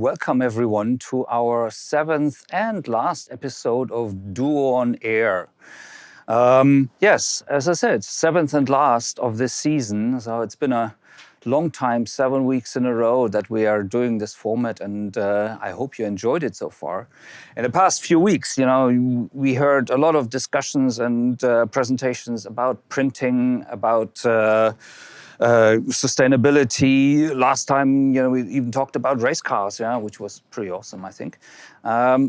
welcome everyone to our 7th and last episode of DUO on Air. Yes, as I said, 7th and last of this season. So it's been a long time, 7 weeks in a row that we are doing this format, and I hope you enjoyed it so far. In the past few weeks, we heard a lot of discussions and presentations about printing, about sustainability. Last time, we even talked about race cars, which was pretty awesome, I think.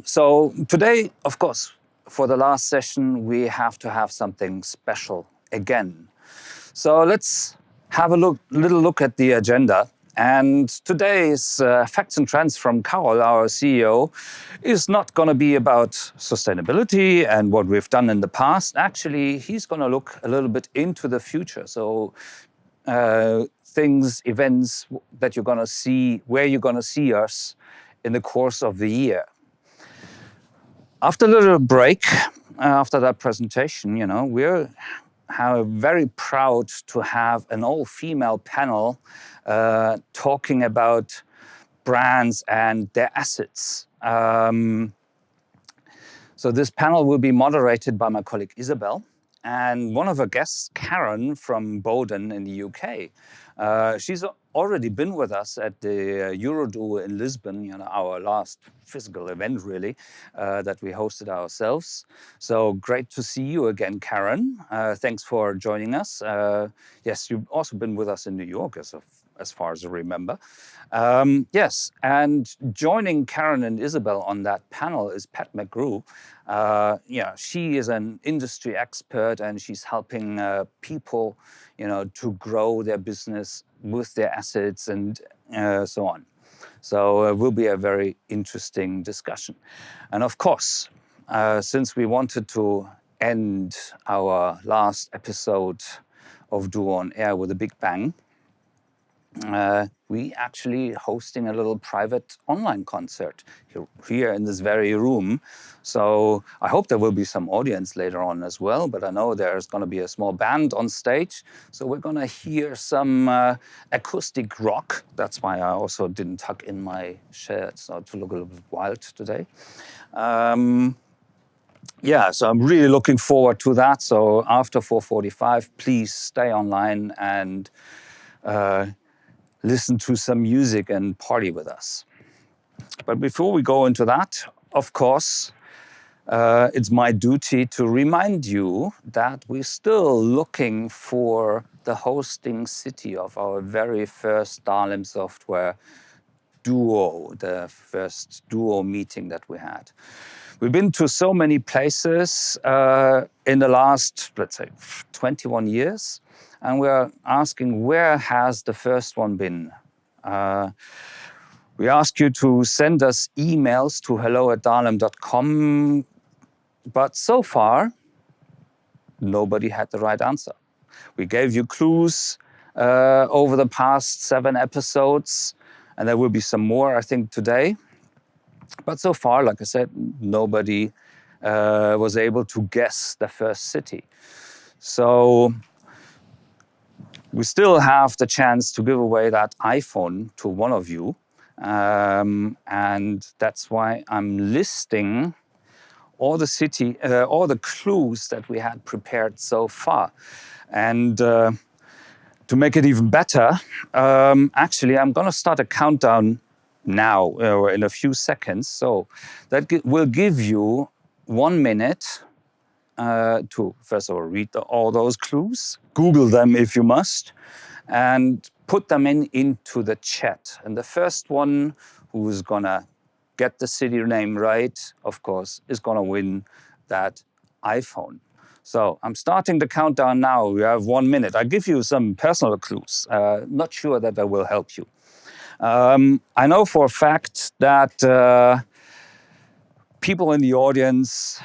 So today, of course, for the last session, we have to have something special again. So let's have a little look at the agenda. And today's Facts and Trends from Carol, our CEO, is not going to be about sustainability and what we've done in the past. Actually, he's going to look a little bit into the future. So things, events that you're going to see, where you're going to see us in the course of the year. After a little break, after that presentation, we're very proud to have an all-female panel talking about brands and their assets. So this panel will be moderated by my colleague Isabel, and one of her guests, Karen from Boden in the UK. She's already been with us at the DUO in Lisbon, our last physical event, really, that we hosted ourselves. So great to see you again, Karen. Thanks for joining us. Yes, you've also been with us in New York, as far as I remember. Yes, and joining Karen and Isabel on that panel is Pat McGrew. She is an industry expert, and she's helping people, to grow their business with their assets and so on. So it will be a very interesting discussion. And of course, since we wanted to end our last episode of DUO on Air with a big bang, we actually hosting a little private online concert here in this very room. So I hope there will be some audience later on as well, but I know there's going to be a small band on stage. So we're going to hear some acoustic rock. That's why I also didn't tuck in my shirt, so to look a little bit wild today. So I'm really looking forward to that. So after 4:45, please stay online and listen to some music and party with us. But before we go into that, of course, it's my duty to remind you that we're still looking for the hosting city of our very first DALIM software, DUO, the first DUO meeting that we had. We've been to so many places in the last, let's say, 21 years. And we're asking, where has the first one been? We ask you to send us emails to hello@dalim.com, but so far, nobody had the right answer. We gave you clues over the past 7 episodes, and there will be some more, I think, today. But so far, like I said, nobody was able to guess the first city. So we still have the chance to give away that iPhone to one of you. And that's why I'm listing all the clues that we had prepared so far. And to make it even better, actually, I'm going to start a countdown now, or in a few seconds. So that will give you 1 minute to, first of all, read all those clues, Google them if you must, and put them into the chat. And the first one who's going to get the city name right, of course, is going to win that iPhone. So I'm starting the countdown now. We have 1 minute. I'll give you some personal clues. Not sure that will help you. I know for a fact that people in the audience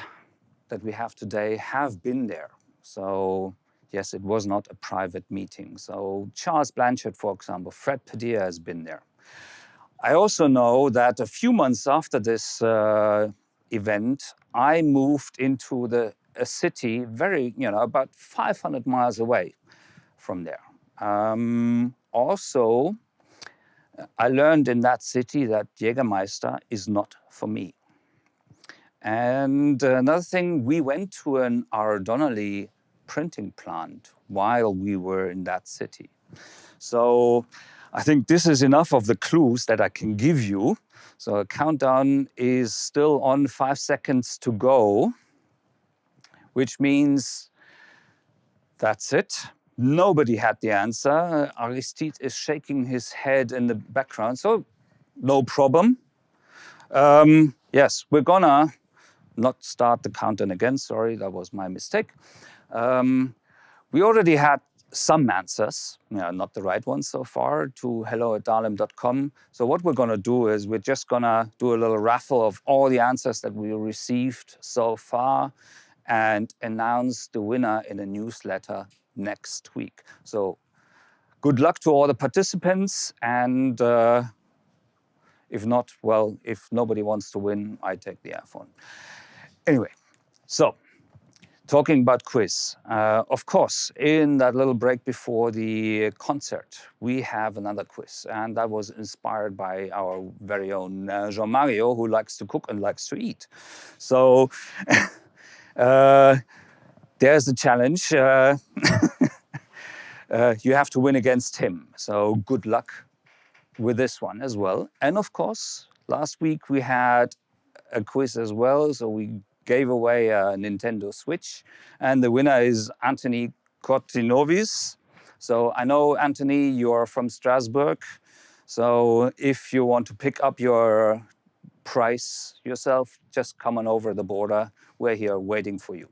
that we have today have been there. So yes, it was not a private meeting. So Charles Blanchard, for example, Fred Padilla has been there. I also know that a few months after this event, I moved into a city about 500 miles away from there. Also, I learned in that city that Jägermeister is not for me. And another thing, we went to our Donnelly printing plant while we were in that city. So I think this is enough of the clues that I can give you. So a countdown is still on, 5 seconds to go, which means that's it. Nobody had the answer. Aristide is shaking his head in the background, so no problem. Yes, we're gonna not start the countdown again. Sorry, that was my mistake. We already had some answers, not the right ones so far, to hello@dalim.com. So what we're gonna do is we're just gonna do a little raffle of all the answers that we received so far and announce the winner in a newsletter next week. So good luck to all the participants, and if not, well, if nobody wants to win, I take the iPhone. Anyway, so talking about quiz, of course, in that little break before the concert, we have another quiz, and that was inspired by our very own Jean-Mario, who likes to cook and likes to eat. So there's the challenge. You have to win against him. So good luck with this one as well. And of course, last week we had a quiz as well. So we gave away a Nintendo Switch, and the winner is Anthony Kotinovis. So I know, Anthony, you're from Strasbourg. So if you want to pick up your prize yourself, just come on over the border. We're here waiting for you.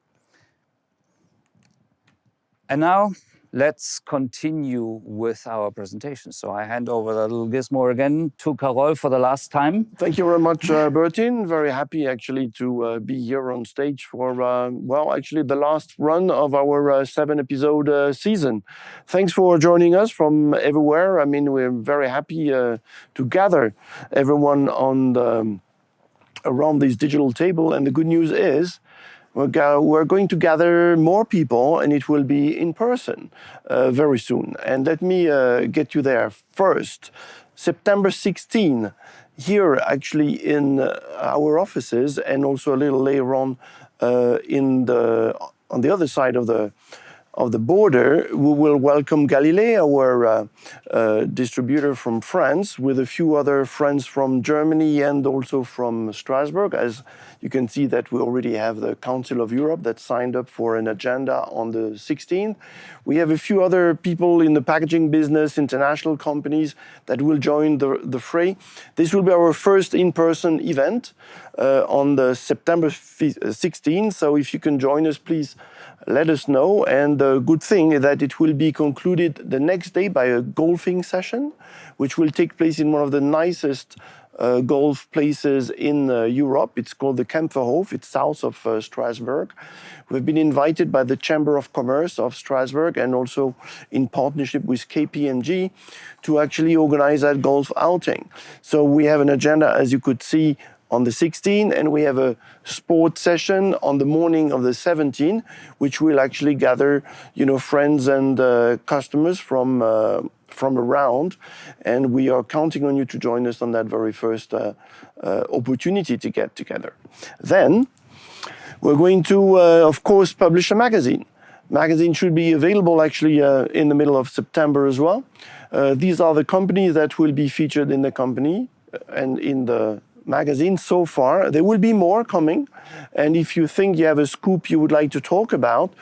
And now let's continue with our presentation. So I hand over the little gizmo again to Carol for the last time. Thank you very much, Bertin. Very happy actually to be here on stage for, well, actually the last run of our 7-episode season. Thanks for joining us from everywhere. I mean, we're very happy to gather everyone on around this digital table. And the good news is, we're going to gather more people, and it will be in person very soon. And let me get you there first. September 16, here actually in our offices, and also a little later on on the other side of the border, we will welcome Galilée, our distributor from France, with a few other friends from Germany and also from Strasbourg. As you can see that we already have the Council of Europe that signed up for an agenda on the 16th. We have a few other people in the packaging business, international companies that will join the fray. This will be our first in-person event on the September 16th. So if you can join us, please let us know. And the good thing is that it will be concluded the next day by a golfing session, which will take place in one of the nicest golf places in Europe. It's called the Kempferhof. It's south of Strasbourg. We've been invited by the Chamber of Commerce of Strasbourg and also in partnership with KPMG to actually organize that golf outing. So we have an agenda, as you could see, on the 16th, and we have a sport session on the morning of the 17th, which will actually gather, friends and customers from around, and we are counting on you to join us on that very first opportunity to get together. Then we're going to, of course, publish a magazine. Magazine should be available actually in the middle of September as well. These are the companies that will be featured in the company and in the magazine so far. There will be more coming, and if you think you have a scoop you would like to talk about,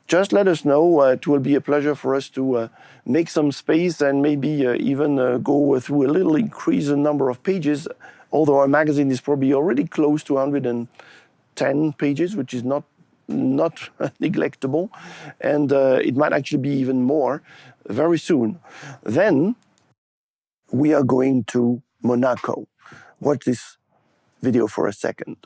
just let us know. It will be a pleasure for us to make some space and maybe even go through a little increase in number of pages, although our magazine is probably already close to 110 pages, which is not neglectable, and it might actually be even more very soon. Then we are going to Monaco. Watch this video for a second.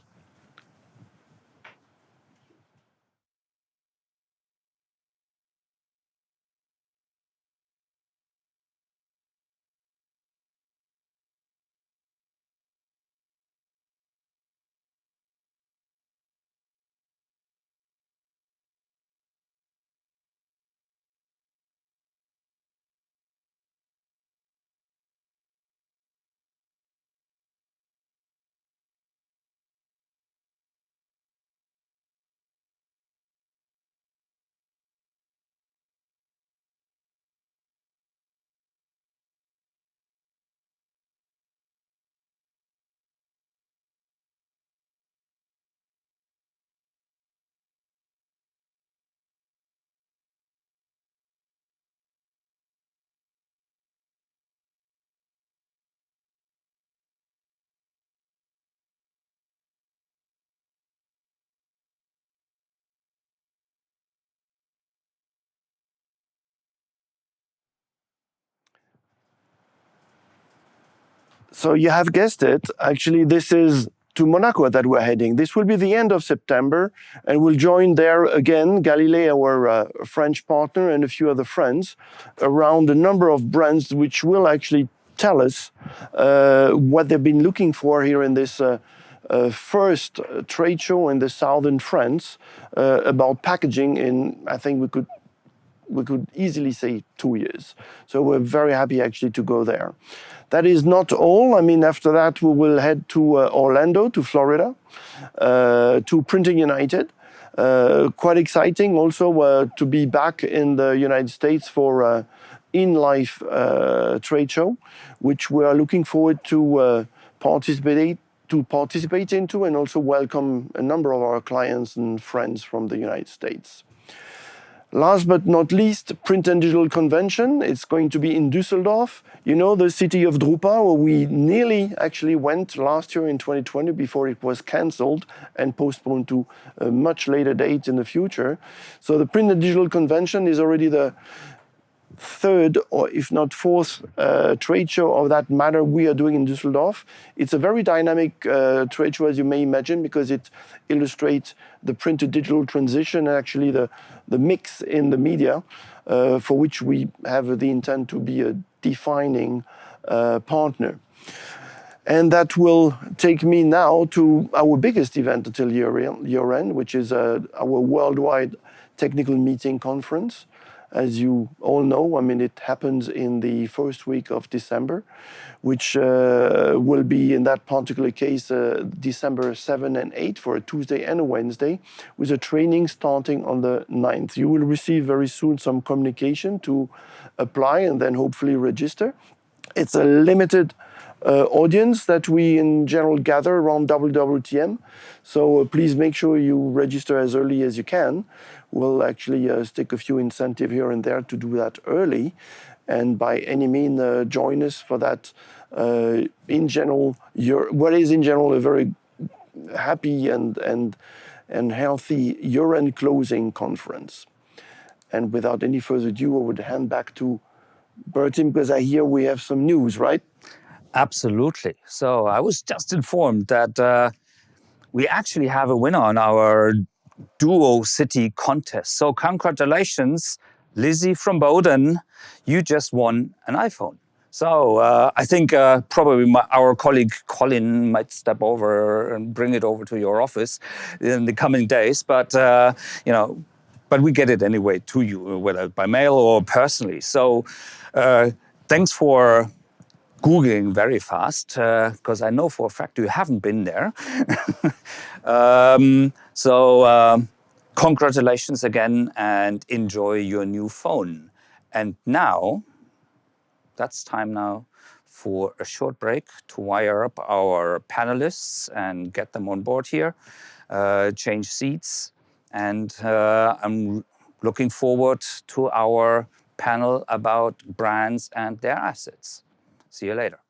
So you have guessed it. Actually, this is to Monaco that we're heading. This will be the end of September, and we'll join there again, Galilée, our French partner, and a few other friends, around a number of brands which will actually tell us what they've been looking for here in this first trade show in the southern France about packaging in, I think we could easily say 2 years. So we're very happy actually to go there. That is not all. I mean, after that, we will head to Orlando, to Florida, to Printing United. Quite exciting also to be back in the United States for in-life trade show, which we are looking forward to participate into, and also welcome a number of our clients and friends from the United States. Last but not least, Print and Digital Convention. It's going to be in Düsseldorf, you know, the city of Drupa, where we nearly actually went last year in 2020 before it was cancelled and postponed to a much later date in the future. So the Print and Digital Convention is already the third, or if not fourth, trade show of that matter we are doing in Düsseldorf. It's a very dynamic trade show, as you may imagine, because it illustrates the print to digital transition and actually the mix in the media, for which we have the intent to be a defining partner. And that will take me now to our biggest event until year-end, which is our worldwide technical meeting conference. As you all know, I mean, it happens in the first week of December, which will be, in that particular case, December 7 and 8 for a Tuesday and a Wednesday, with a training starting on the 9th. You will receive very soon some communication to apply and then hopefully register. It's a limited audience that we in general gather around WWTM. So please make sure you register as early as you can. We'll actually stick a few incentives here and there to do that early. And by any means, join us for that, in general, what is in general a very happy and healthy year-end closing conference. And without any further ado, I would hand back to Bertin, because I hear we have some news, right? Absolutely. So I was just informed that we actually have a winner on our DUO City contest. So congratulations, Lizzie from Boden. You just won an iPhone. So I think probably our colleague Colin might step over and bring it over to your office in the coming days. But you know, but we get it anyway to you, whether by mail or personally. So thanks for Googling very fast, because I know for a fact you haven't been there. Congratulations again, and enjoy your new phone. And now, that's time now for a short break to wire up our panelists and get them on board here, change seats. And I'm looking forward to our panel about brands and their assets. See you later.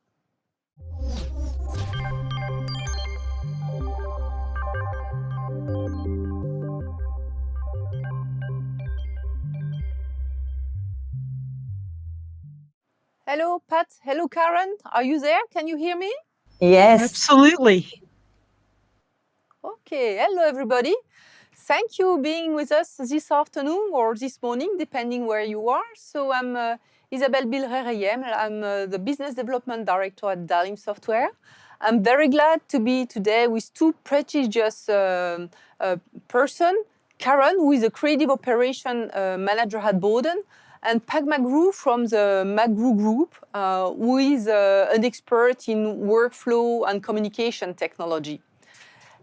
Hello, Pat. Hello, Karen. Are you there? Can you hear me? Yes. Absolutely. Okay. Hello, everybody. Thank you for being with us this afternoon or this morning, depending where you are. So I'm Isabelle Bilrer-Reyem. I'm the Business Development Director at DALIM Software. I'm very glad to be today with two prestigious persons. Karen, who is a Creative Operation Manager at Boden, and Pag Magru from the Magru Group, who is an expert in workflow and communication technology.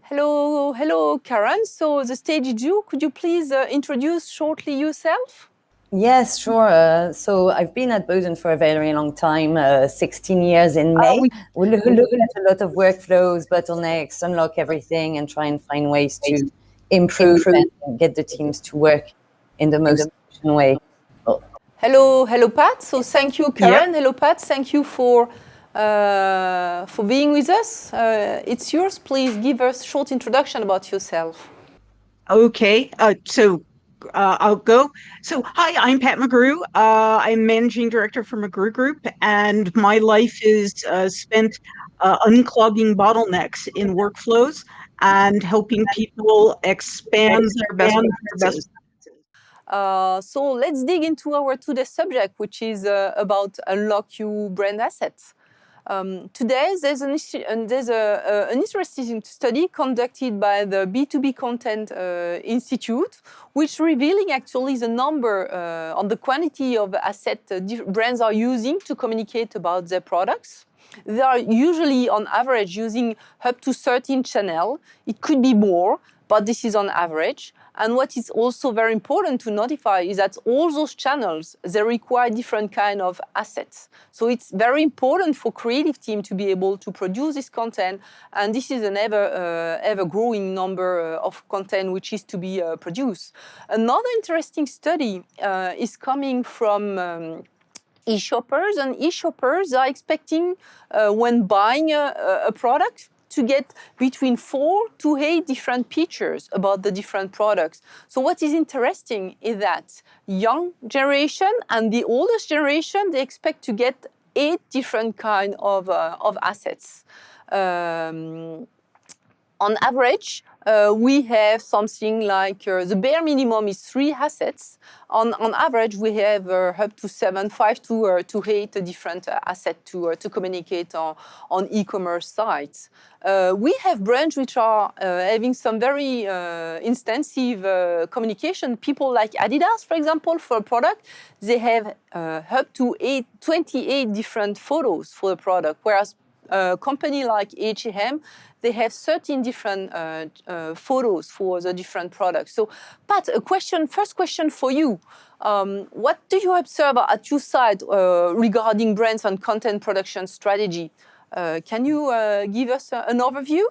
Hello, Karen. So the stage is you. Could you please introduce shortly yourself? Yes, sure. So I've been at Boden for a very long time, 16 years in May. We look at a lot of workflows, bottlenecks, unlock everything, and try and find ways to improve and get the teams to work in the most efficient way. Hello, Pat. So thank you, Karen. Yep. Hello, Pat. Thank you for being with us. It's yours. Please give us a short introduction about yourself. Okay. So I'll go. So, hi, I'm Pat McGrew. I'm managing director for McGrew Group, and my life is spent unclogging bottlenecks in workflows and helping people expand their best practices. So let's dig into our today's subject, which is about unlock your brand assets. Today, there's an interesting study conducted by the B2B Content Institute, which revealing actually the number on the quantity of assets brands are using to communicate about their products. They are usually, on average, using up to 13 channels. It could be more, but this is on average. And what is also very important to notify is that all those channels, they require different kind of assets. So it's very important for creative team to be able to produce this content. And this is an ever growing number of content which is to be produced. Another interesting study is coming from e-shoppers, and e-shoppers are expecting when buying a product to get between 4 to 8 different pictures about the different products. So what is interesting is that young generation and the oldest generation, they expect to get 8 different kind of assets. On average, we have something like the bare minimum is 3 assets. On average, we have up to 5 to 8 different assets to communicate on e-commerce sites. We have brands which are having some very extensive communication. People like Adidas, for example, for a product, they have up to 28 different photos for the product, whereas a company like H&M, they have 13 different photos for the different products. So, Pat, first question for you. What do you observe at your side regarding brands and content production strategy? Can you give us an overview?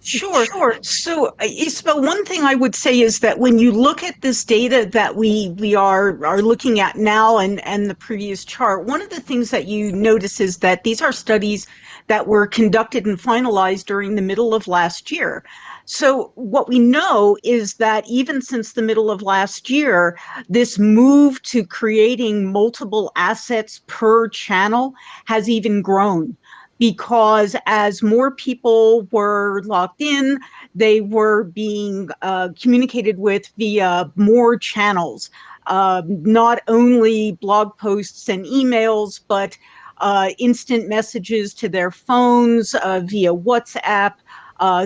Sure. So, Isabel, one thing I would say is that when you look at this data that we are looking at now and the previous chart, one of the things that you notice is that these are studies that were conducted and finalized during the middle of last year. So what we know is that even since the middle of last year, this move to creating multiple assets per channel has even grown. Because as more people were logged in, they were being communicated with via more channels, not only blog posts and emails, but instant messages to their phones via WhatsApp,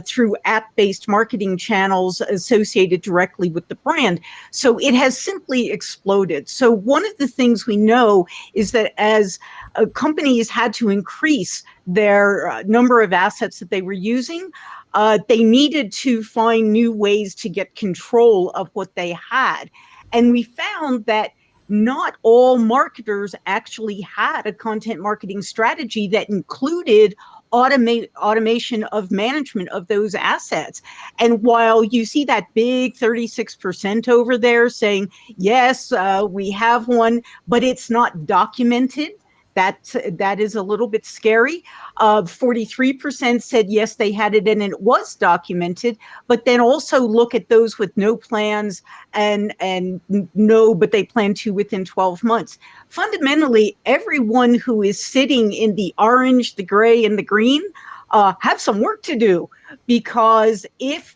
through app-based marketing channels associated directly with the brand. So it has simply exploded. So one of the things we know is that as companies had to increase their number of assets that they were using, they needed to find new ways to get control of what they had. And we found that not all marketers actually had a content marketing strategy that included automation of management of those assets. And while you see that big 36% over there saying, yes, we have one, but it's not documented, that is a little bit scary. 43% said yes, they had it and it was documented, but then also look at those with no plans and no, but they plan to within 12 months. Fundamentally, everyone who is sitting in the orange, the gray, and the green have some work to do, because if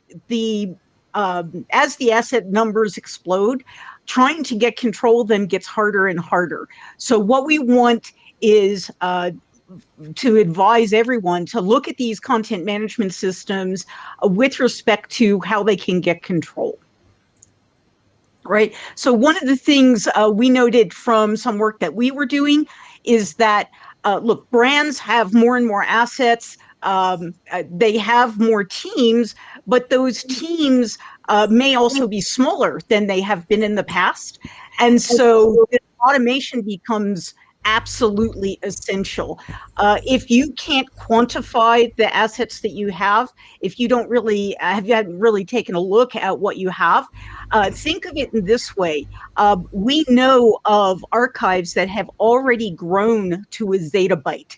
as the asset numbers explode, trying to get control of them gets harder and harder. So what we want is to advise everyone to look at these content management systems with respect to how they can get control. Right. So one of the things we noted from some work that we were doing is that, look, brands have more and more assets. They have more teams, but those teams may also be smaller than they have been in the past. And so automation becomes absolutely essential. If you can't quantify the assets that you have, if you don't really, you haven't really taken a look at what you have, think of it in this way. We know of archives that have already grown to a zettabyte.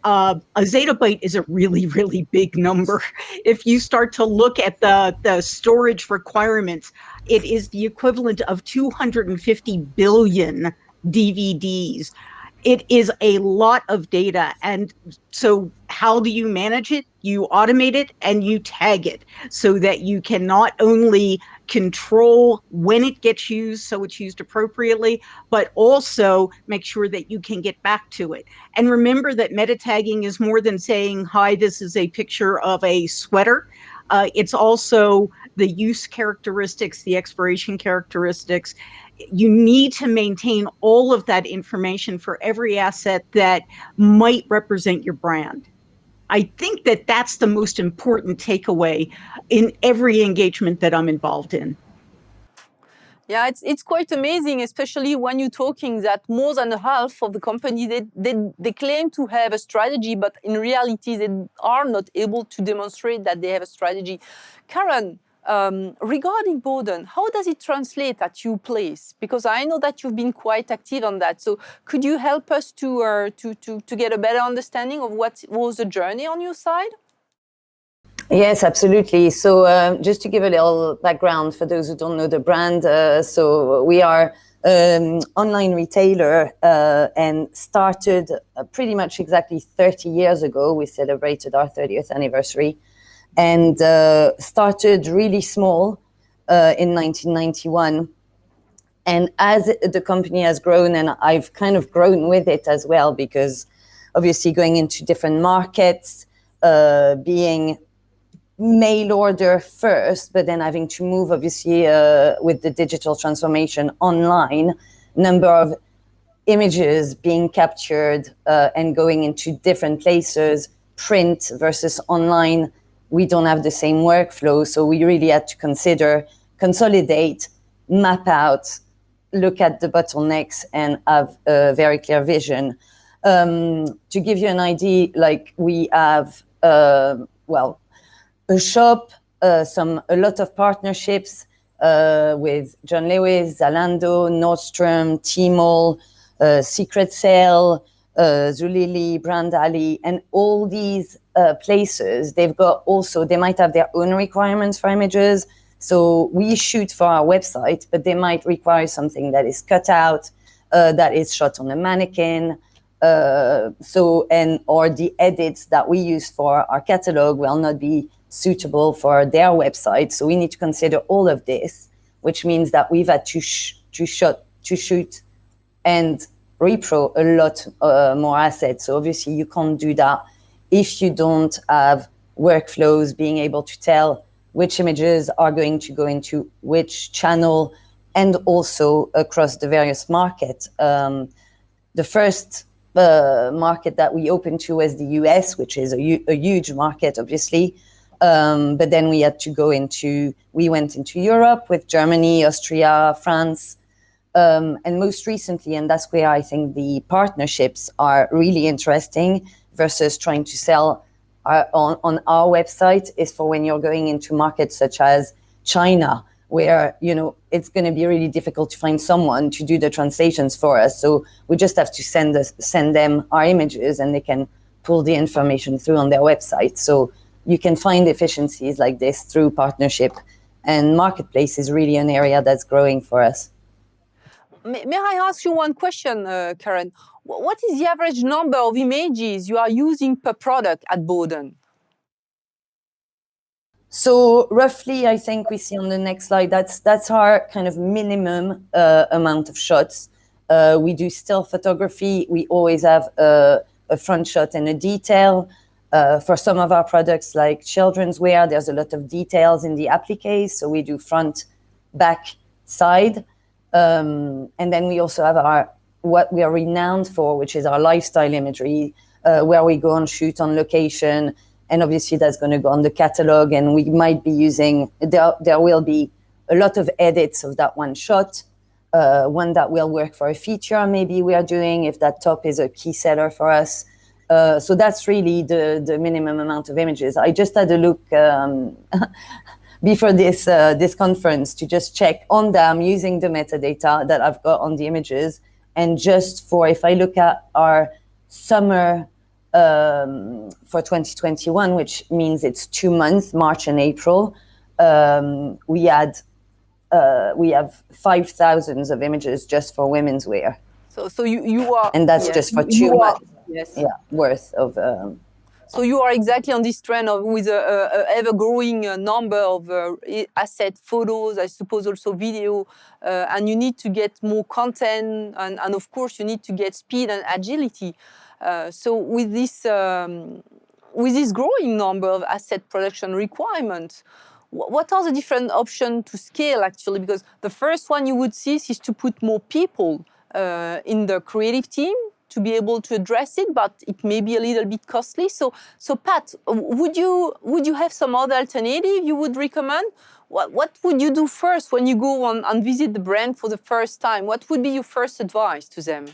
a zettabyte is a really, really big number. If you start to look at the storage requirements, it is the equivalent of 250 billion DVDs. It is a lot of data. And so how do you manage it? You automate it and you tag it so that you can not only control when it gets used so it's used appropriately, but also make sure that you can get back to it. And remember that meta tagging is more than saying, hi, this is a picture of a sweater. It's also the use characteristics, the expiration characteristics. You need to maintain all of that information for every asset that might represent your brand. I think that that's the most important takeaway in every engagement that I'm involved in. Yeah, it's quite amazing, especially when you're talking that more than half of the company, they claim to have a strategy, but in reality, they are not able to demonstrate that they have a strategy. Karen, regarding Boden, how does it translate at your place? Because I know that you've been quite active on that. So could you help us to get a better understanding of what was the journey on your side? Yes, absolutely. So just to give a little background for those who don't know the brand, so we are online retailer and started pretty much exactly 30 years ago. We celebrated our 30th anniversary and started really small in 1991. And as the company has grown, and I've kind of grown with it as well, because obviously going into different markets, being mail order first, but then having to move obviously with the digital transformation online, number of images being captured and going into different places, print versus online, we don't have the same workflow. So we really had to consider, consolidate, map out, look at the bottlenecks and have a very clear vision. To give you an idea, like we have, a shop, a lot of partnerships with John Lewis, Zalando, Nordstrom, Tmall, Secret Sale, Zulily, Brand Alley, and all these places, they might have their own requirements for images. So we shoot for our website, but they might require something that is cut out, that is shot on a mannequin, or the edits that we use for our catalog will not be suitable for their website. So we need to consider all of this, which means that we've had to shoot and repro a lot more assets. So obviously you can't do that if you don't have workflows being able to tell which images are going to go into which channel and also across the various markets. The first market that we opened to was the US, which is a huge market, obviously. But then we went into Europe with Germany, Austria, France, and most recently, and that's where I think the partnerships are really interesting versus trying to sell on our website, is for when you're going into markets such as China, where it's going to be really difficult to find someone to do the translations for us. So we just have to send them our images, and they can pull the information through on their website. So you can find efficiencies like this through partnership, and marketplace is really an area that's growing for us. May I ask you one question, Karen? What is the average number of images you are using per product at Boden? So roughly, I think we see on the next slide, that's our kind of minimum amount of shots. We do still photography. We always have a front shot and a detail. For some of our products like children's wear, there's a lot of details in the applique, so we do front, back, side. And then we also have what we are renowned for, which is our lifestyle imagery, where we go and shoot on location. And obviously that's going to go on the catalog, and we might be using, there will be a lot of edits of that one shot, one that will work for a feature maybe we are doing if that top is a key seller for us. So that's really the minimum amount of images. I just had a look before this conference to just check on them using the metadata that I've got on the images. And just for, if I look at our summer for 2021, which means it's 2 months, March and April. We have 5,000 of images just for women's wear. So you are, and that's just for 2 months. Yes. Yeah, worth of. So you are exactly on this trend of with a ever-growing number of asset photos, I suppose also video, and you need to get more content, and of course you need to get speed and agility. So with this growing number of asset production requirements, what are the different options to scale actually? Because the first one you would see is to put more people in the creative team to be able to address it, but it may be a little bit costly. So Pat, would you have some other alternative you would recommend? What would you do first when you go on and visit the brand for the first time? What would be your first advice to them?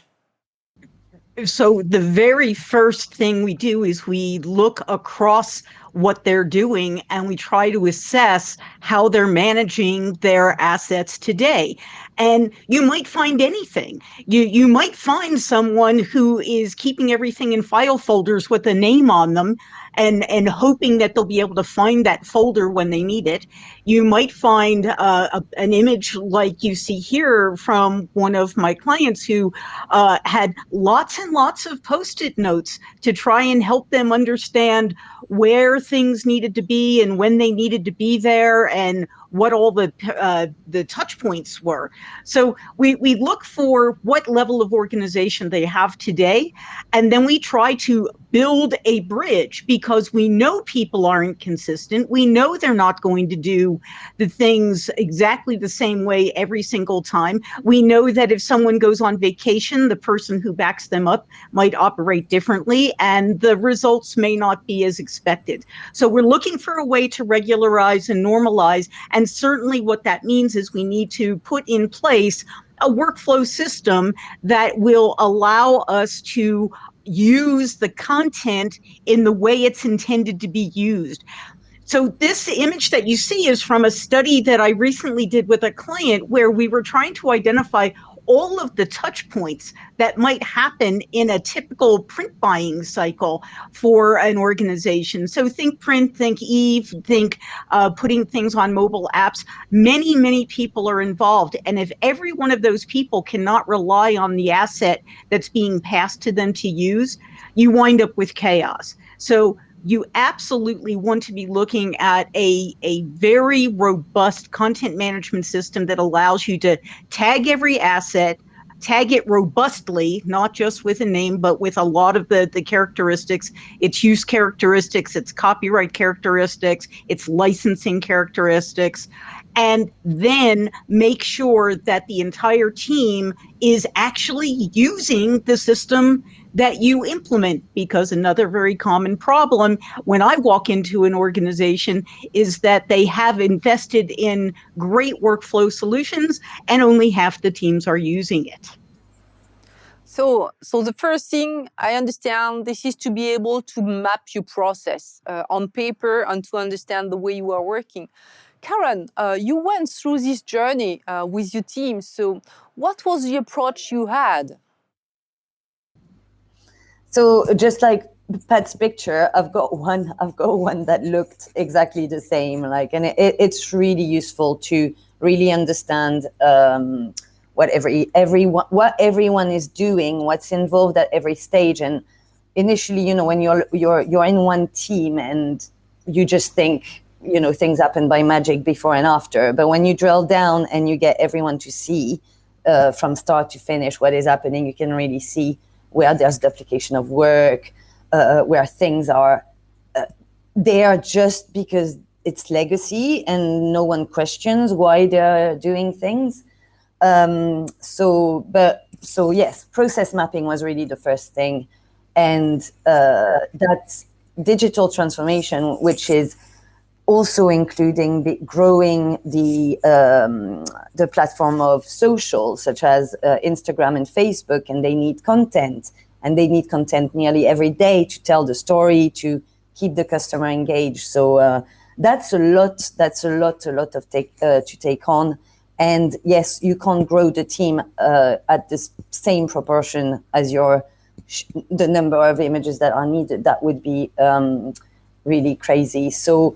So the very first thing we do is we look across what they're doing and we try to assess how they're managing their assets today. And you might find anything. You might find someone who is keeping everything in file folders with a name on them and hoping that they'll be able to find that folder when they need it. You might find an image like you see here from one of my clients who had lots and lots of Post-it notes to try and help them understand where things needed to be and when they needed to be there and what all the touch points were. So we look for what level of organization they have today, and then we try to build a bridge because we know people aren't consistent. We know they're not going to do the things exactly the same way every single time. We know that if someone goes on vacation, the person who backs them up might operate differently and the results may not be as expected. So we're looking for a way to regularize and normalize. And certainly what that means is we need to put in place a workflow system that will allow us to use the content in the way it's intended to be used. So this image that you see is from a study that I recently did with a client where we were trying to identify all of the touch points that might happen in a typical print buying cycle for an organization. So think print, think think putting things on mobile apps. Many, many people are involved. And if every one of those people cannot rely on the asset that's being passed to them to use, you wind up with chaos. So you absolutely want to be looking at a very robust content management system that allows you to tag every asset, tag it robustly, not just with a name, but with a lot of the characteristics, its use characteristics, its copyright characteristics, its licensing characteristics, and then make sure that the entire team is actually using the system that you implement. Because another very common problem when I walk into an organization is that they have invested in great workflow solutions and only half the teams are using it. So the first thing I understand, this is to be able to map your process on paper and to understand the way you are working. Karen, you went through this journey with your team. So what was the approach you had? So just like Pat's picture, I've got one that looked exactly the same. And it's really useful to really understand what everyone is doing, what's involved at every stage. And initially, when you're in one team and you just think, things happen by magic before and after. But when you drill down and you get everyone to see from start to finish what is happening, you can really see where there's duplication of work, where things are there just because it's legacy and no one questions why they're doing things. So yes, process mapping was really the first thing. And that's digital transformation, which is also including growing the platform of social, such as Instagram and Facebook, and they need content, nearly every day to tell the story, to keep the customer engaged. So that's a lot to take on. And yes, you can't grow the team at the same proportion as your the number of images that are needed. That would be really crazy. So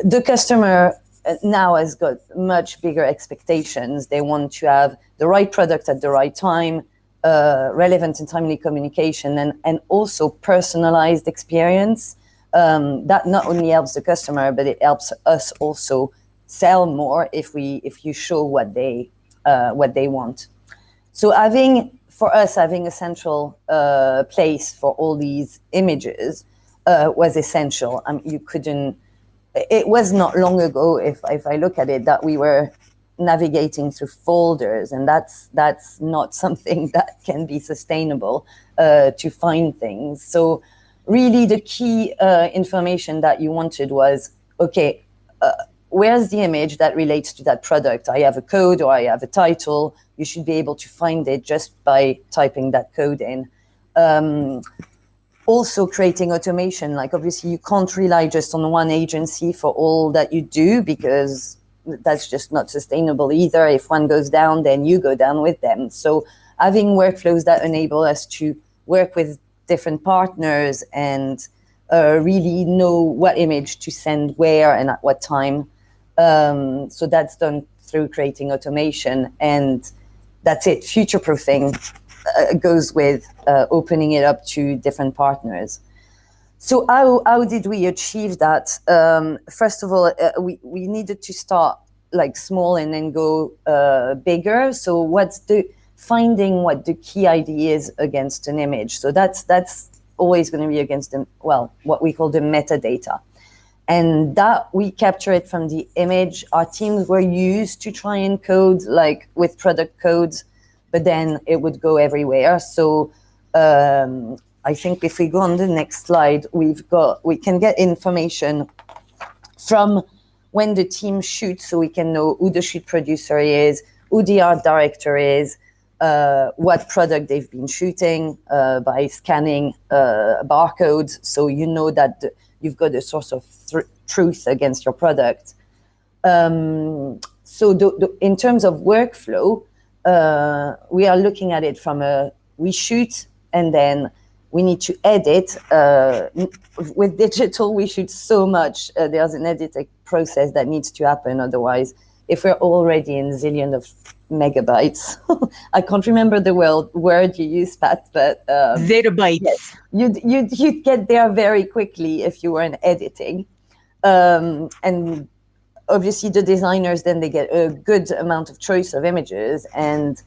the customer now has got much bigger expectations. They want to have the right product at the right time, relevant and timely communication, and also personalized experience. That not only helps the customer, but it helps us also sell more if you show what they want. So for us having a central place for all these images was essential. You couldn't. It was not long ago, if I look at it, that we were navigating through folders, and that's not something that can be sustainable to find things. So really the key information that you wanted was, okay, where's the image that relates to that product? I have a code or I have a title. You should be able to find it just by typing that code in. Also creating automation, like obviously you can't rely just on one agency for all that you do, because that's just not sustainable either. If one goes down, then you go down with them. So having workflows that enable us to work with different partners and really know what image to send where and at what time. So that's done through creating automation, and that's it. Future-proofing goes with opening it up to different partners. So how did we achieve that? First of all, we needed to start like small and then go bigger. So finding what the key ID is against an image. So that's always going to be against what we call the metadata. And that we capture it from the image. Our teams were used to try and code like with product codes, but then it would go everywhere. So I think if we go on the next slide, we can get information from when the team shoots, so we can know who the shoot producer is, who the art director is, what product they've been shooting by scanning barcodes, so you know that you've got a source of truth against your product. So in terms of workflow, we are looking at it from we shoot and then we need to edit. With digital, we shoot so much. There's an editing process that needs to happen. Otherwise, if we're already in zillion of megabytes, I can't remember the word you use, Pat, but zettabytes. Yes, you'd get there very quickly if you weren't editing. And obviously the designers, then they get a good amount of choice of images, and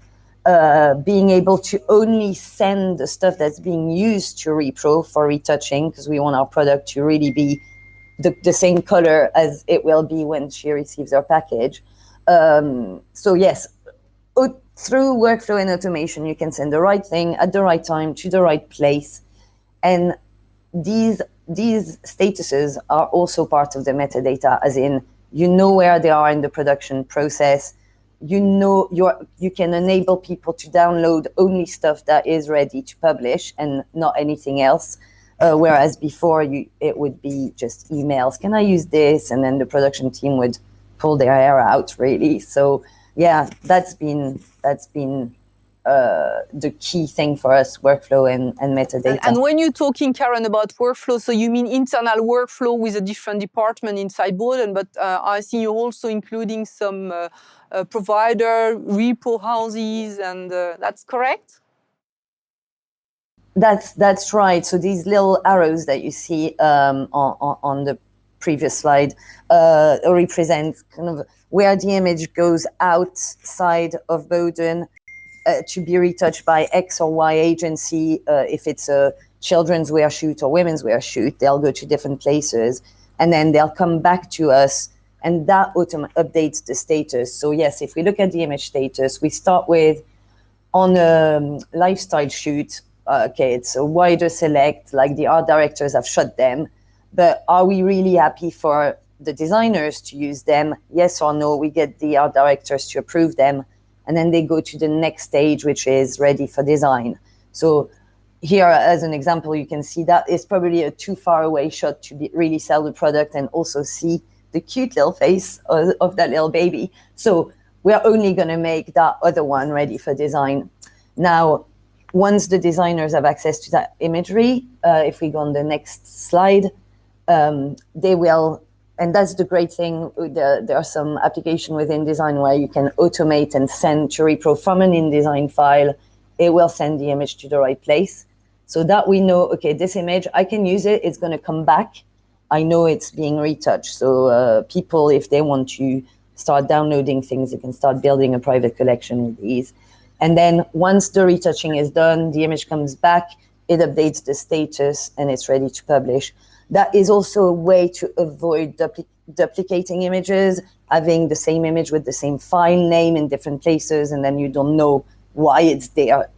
being able to only send the stuff that's being used to repro for retouching, because we want our product to really be the same color as it will be when she receives our package. So yes, through workflow and automation, you can send the right thing at the right time to the right place. And these statuses are also part of the metadata, as in, you know where they are in the production process. You know you can enable people to download only stuff that is ready to publish and not anything else. Whereas before it would be just emails. Can I use this? And then the production team would pull their hair out, really. So yeah, that's been the key thing for us, workflow and metadata. And when you're talking, Karen, about workflow, so you mean internal workflow with a different department inside Boden, but I see you're also including some provider, repo houses, and that's correct? That's right. So these little arrows that you see on the previous slide represent kind of where the image goes outside of Boden to be retouched by X or Y agency. If it's a children's wear shoot or women's wear shoot, they'll go to different places, and then they'll come back to us, and that updates the status. So yes, if we look at the image status, we start with, on a lifestyle shoot, okay, it's a wider select, like the art directors have shot them, but are we really happy for the designers to use them? Yes or no? We get the art directors to approve them, and then they go to the next stage, which is ready for design. So here, as an example, you can see that is probably a too far away shot to really sell the product and also see the cute little face of that little baby. So we're only going to make that other one ready for design. Now, once the designers have access to that imagery, if we go on the next slide, they will, and that's the great thing, there are some applications within design where you can automate and send to repro from an InDesign file. It will send the image to the right place. So that we know, okay, this image, I can use it, it's going to come back. I know it's being retouched. So people, if they want to start downloading things, they can start building a private collection with these. And then once the retouching is done, the image comes back, it updates the status, and it's ready to publish. That is also a way to avoid duplicating images, having the same image with the same file name in different places, and then you don't know why it's there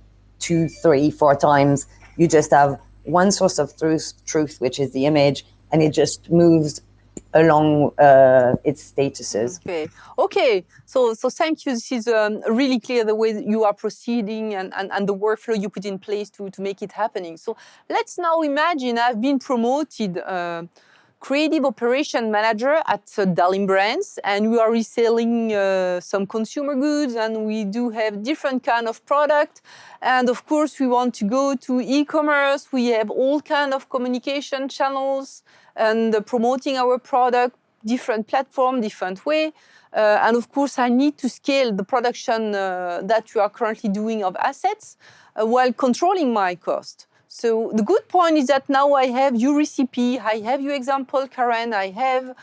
2, 3, 4 times. You just have one source of truth, which is the image, and it just moves along its statuses. Okay. So thank you. This is really clear the way that you are proceeding and the workflow you put in place to make it happening. So let's now imagine I've been promoted creative operation manager at DALIM Brands, and we are reselling some consumer goods, and we do have different kind of product. And of course, we want to go to e-commerce. We have all kind of communication channels and promoting our product, different platform, different way. And of course, I need to scale the production that you are currently doing of assets while controlling my cost. So the good point is that now I have your recipe, I have your example, Karen, I have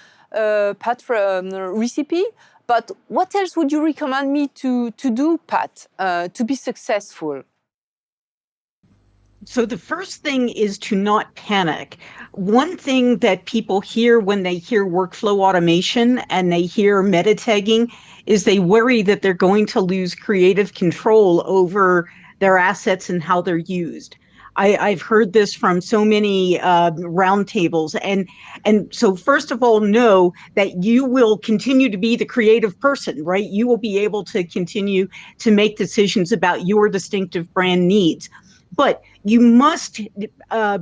Pat recipe, but what else would you recommend me to do, Pat, to be successful? So the first thing is to not panic. One thing that people hear when they hear workflow automation and they hear meta tagging is they worry that they're going to lose creative control over their assets and how they're used. I've heard this from so many roundtables. And so first of all, know that you will continue to be the creative person, right? You will be able to continue to make decisions about your distinctive brand needs. But you must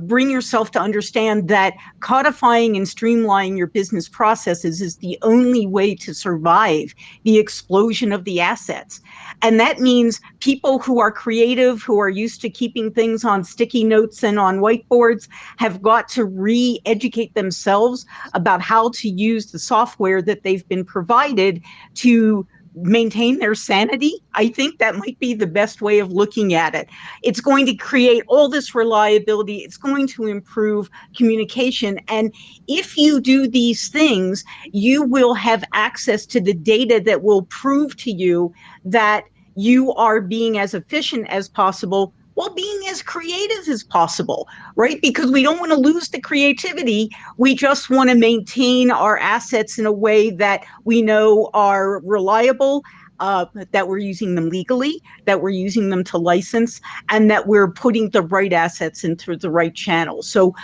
bring yourself to understand that codifying and streamlining your business processes is the only way to survive the explosion of the assets. And that means people who are creative, who are used to keeping things on sticky notes and on whiteboards, have got to re-educate themselves about how to use the software that they've been provided to maintain their sanity. I think that might be the best way of looking at it. It's going to create all this reliability. It's going to improve communication. And if you do these things, you will have access to the data that will prove to you that you are being as efficient as possible while being as creative as possible, right? Because we don't want to lose the creativity. We just want to maintain our assets in a way that we know are reliable, that we're using them legally, that we're using them to license, and that we're putting the right assets into the right channels. So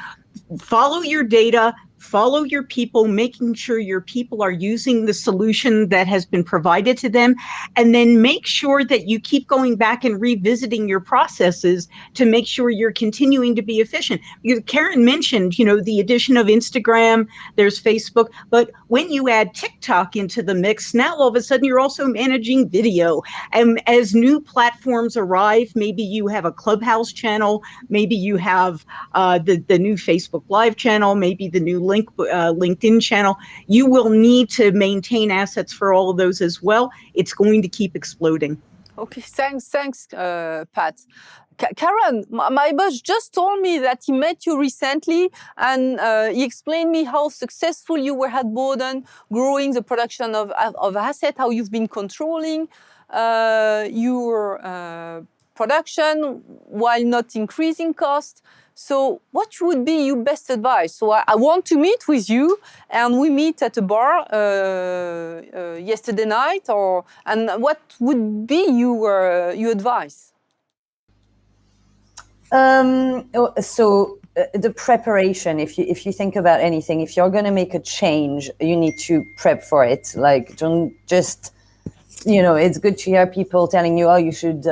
follow your data, follow your people, making sure your people are using the solution that has been provided to them, and then make sure that you keep going back and revisiting your processes to make sure you're continuing to be efficient. Because Karen mentioned, the addition of Instagram, there's Facebook, but when you add TikTok into the mix, now all of a sudden you're also managing video. And as new platforms arrive, maybe you have a Clubhouse channel, maybe you have the new Facebook Live channel, maybe the new LinkedIn channel. You will need to maintain assets for all of those as well. It's going to keep exploding. Okay, thanks, Pat. Karen, my boss just told me that he met you recently, and he explained me how successful you were at Boden, growing the production of assets, how you've been controlling your production while not increasing cost. So what would be your best advice? So I want to meet with you, and we meet at a bar yesterday night, and what would be your advice? So the preparation, if you think about anything, if you're going to make a change, you need to prep for it. Like, don't just, it's good to hear people telling you, oh, you should,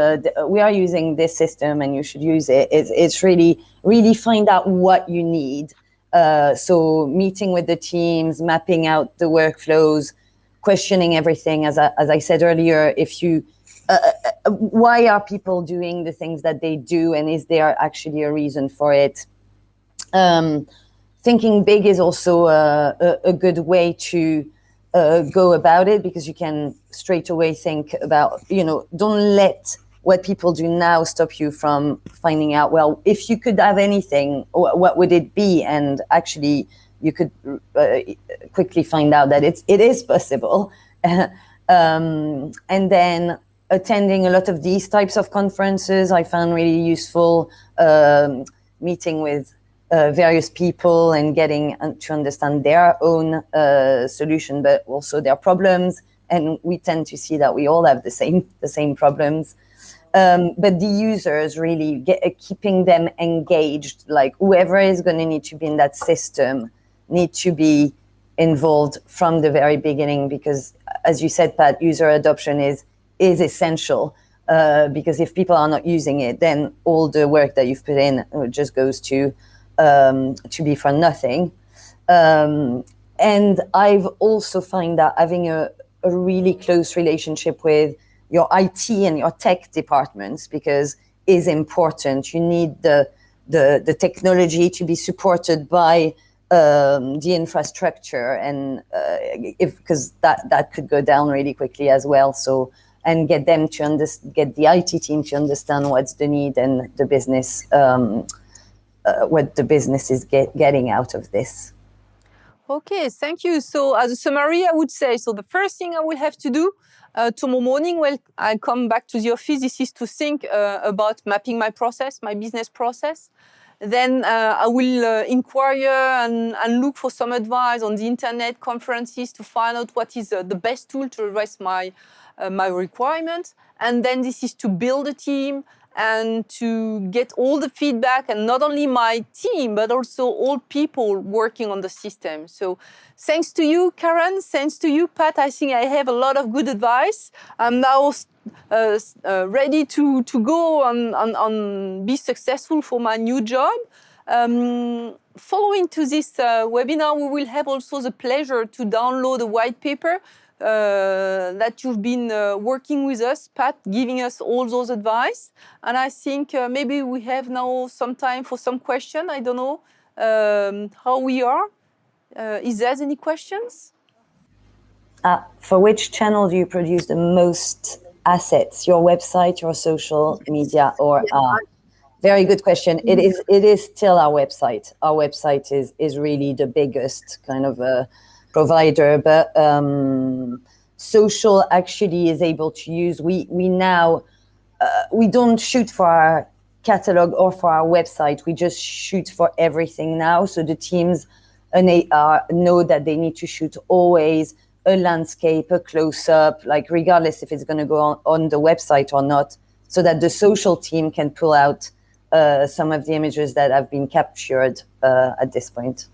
we are using this system and you should use it. It's really find out what you need. So meeting with the teams, mapping out the workflows, questioning everything. As I said earlier, if you why are people doing the things that they do, and is there actually a reason for it? Thinking big is also a good way to go about it, because you can straight away think about, don't let what people do now stop you from finding out, well, if you could have anything, what would it be? And actually, you could quickly find out that it is possible. And then attending a lot of these types of conferences, I found really useful, meeting with various people and getting to understand their own solution, but also their problems. And we tend to see that we all have the same problems. But the users really keeping them engaged, like whoever is going to need to be in that system need to be involved from the very beginning, because as you said, Pat, user adoption is essential, because if people are not using it, then all the work that you've put in just goes to be for nothing. And I've also found that having a really close relationship with your IT and your tech departments, because is important. You need the technology to be supported by the infrastructure, and because that could go down really quickly as well. So, and get them to get the IT team to understand what's the need and the business, what the business is getting out of this. Okay, thank you. So as a summary, I would say, so the first thing I will have to do tomorrow morning when I come back to the office, this is to think about mapping my process, my business process. Then I will inquire and look for some advice on the internet, conferences, to find out what is the best tool to address my requirements. And then this is to build a team and to get all the feedback, and not only my team, but also all people working on the system. So thanks to you, Karen, thanks to you, Pat, I think I have a lot of good advice. I'm now ready to go and be successful for my new job. Following to this webinar, we will have also the pleasure to download a white paper that you've been working with us, Pat, giving us all those advice. And I think maybe we have now some time for some question. I don't know how we are. Is there any questions? For which channel do you produce the most assets? Your website, your social media, or very good question. It is still our website. Our website is really the biggest kind of provider, but social actually is able to use. We now we don't shoot for our catalog or for our website. We just shoot for everything now. So the teams know that they need to shoot always a landscape, a close-up, like regardless if it's going to go on the website or not, so that the social team can pull out some of the images that have been captured at this point.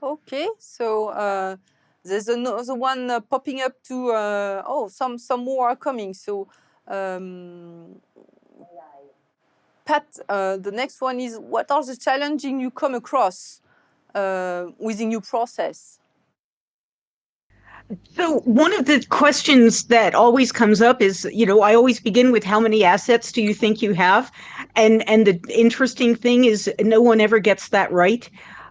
Okay, so there's another one popping up to, some more are coming. So Pat, the next one is, what are the challenges you come across within your process? So one of the questions that always comes up is, I always begin with, how many assets do you think you have? And the interesting thing is no one ever gets that right,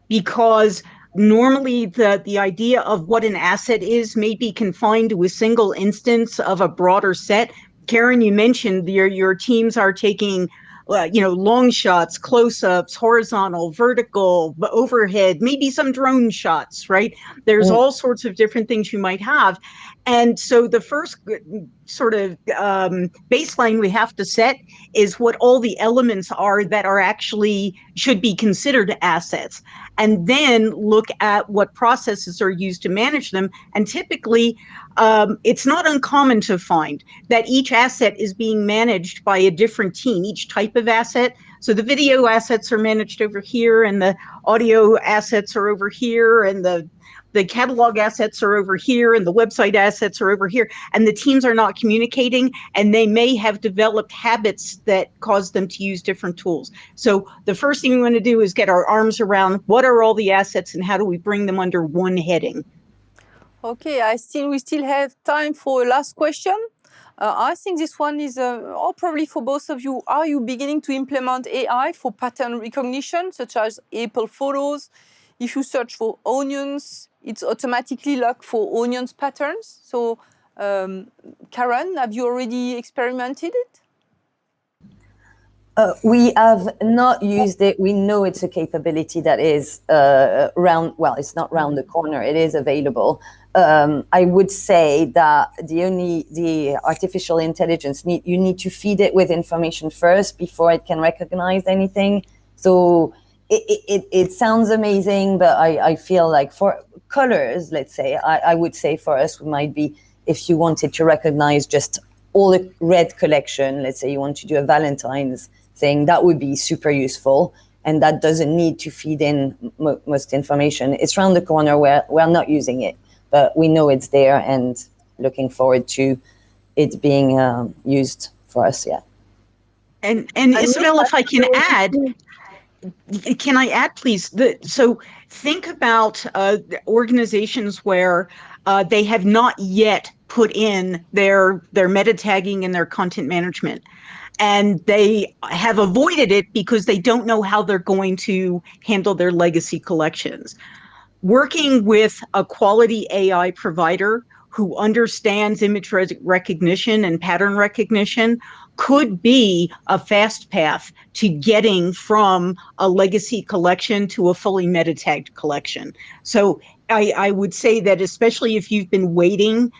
because normally the idea of what an asset is may be confined to a single instance of a broader set. Karen, you mentioned your teams are taking long shots, close-ups, horizontal, vertical, overhead, maybe some drone shots, right? There's all sorts of different things you might have. And so the first sort of baseline we have to set is what all the elements are that are actually should be considered assets, and then look at what processes are used to manage them. And typically, it's not uncommon to find that each asset is being managed by a different team, each type of asset. So the video assets are managed over here, and the audio assets are over here, and the catalog assets are over here, and the website assets are over here, and the teams are not communicating, and they may have developed habits that cause them to use different tools. So the first thing we want to do is get our arms around what are all the assets and how do we bring them under one heading. Okay, we still have time for a last question. I think this one is, or probably for both of you, are you beginning to implement AI for pattern recognition, such as Apple Photos? If you search for onions, it's automatically look for onions patterns. So, Karen, have you already experimented it? We have not used it. We know it's a capability that is it's not round the corner. It is available. I would say that the artificial intelligence, you need to feed it with information first before it can recognize anything. So it sounds amazing, but I feel like for colors, let's say, I would say for us, we might be, if you wanted to recognize just all the red collection, let's say you want to do a Valentine's thing, that would be super useful. And that doesn't need to feed in most information. It's around the corner where we're not using it, but we know it's there and looking forward to it being used for us, yeah. And Isabel, if I can add, please? So think about organizations where they have not yet put in their meta tagging and their content management. And they have avoided it because they don't know how they're going to handle their legacy collections. Working with a quality AI provider who understands image recognition and pattern recognition could be a fast path to getting from a legacy collection to a fully meta-tagged collection. So I would say that especially if you've been waiting,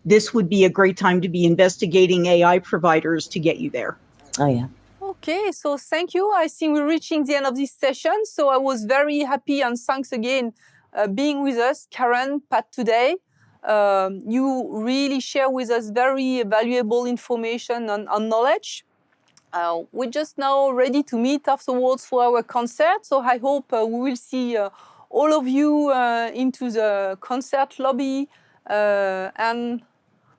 this would be a great time to be investigating AI providers to get you there. Oh, yeah. Okay, so thank you. I think we're reaching the end of this session. So I was very happy, and thanks again being with us, Karen, Pat, today. You really share with us very valuable information and knowledge. We're just now ready to meet afterwards for our concert. So I hope we will see all of you into the concert lobby. And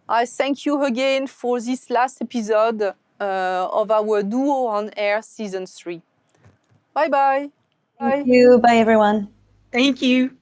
I thank you again for this last episode of our Duo on Air Season 3. Bye-bye. Thank you. Bye, everyone. Thank you.